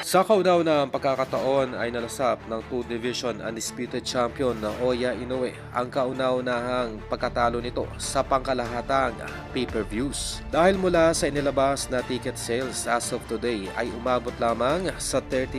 Sa kauna-unahang pagkakataon ay nalasap ng 2 Division undisputed champion na Oya Inoue ang kauna-unahang pagkatalo nito sa pangkalahatang pay-per-views. Dahil mula sa inilabas na ticket sales as of today ay umabot lamang sa 30%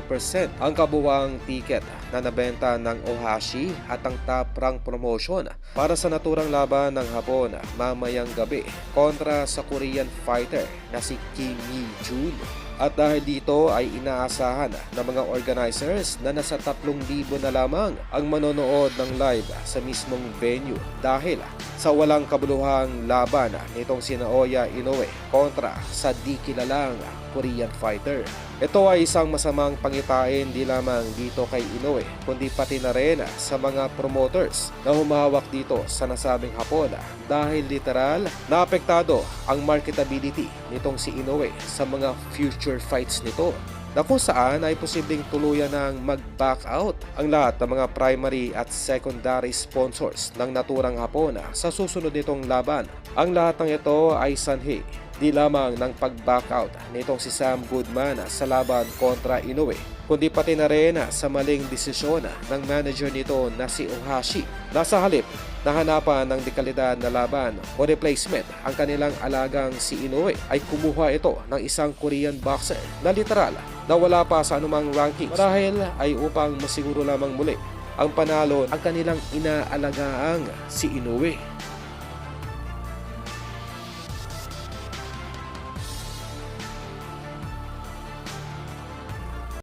ang kabuwang ticket na nabenta ng Ohashi at ang top rank promotion para sa naturang laban ng Hapon mamayang gabi kontra sa Korean fighter na si Kim Yi-jun. At dahil dito ay inaasahan ng mga organizers na nasa 3,000 na lamang ang manonood ng live sa mismong venue dahil sa walang kabuluhang laban nitong sina Oya Inoue kontra sa di kilalang Korean fighter. Ito ay isang masamang pangitain di lamang dito kay Inoue kundi pati na rin sa mga promoters na humahawak dito sa nasabing Hapon dahil literal na apektado ang marketability nitong si Inoue sa mga future fights nito na kung saan ay posibleng tuluyan ng mag-back out ang lahat ng mga primary at secondary sponsors ng naturang Hapon sa susunod nitong laban. Ang lahat ng ito ay sanhi di lamang ng pag-back out nitong si Sam Goodman sa laban kontra Inoue, kundi pati na rin sa maling desisyon ng manager nito na si Ohashi na sa halip na hanapan ng dekalidad na laban o replacement ang kanilang alagang si Inoue ay kumuha ito ng isang Korean boxer na literal na wala pa sa anumang rankings marahil ay upang masiguro lamang muli ang panalo ang kanilang inaalagaang si Inoue.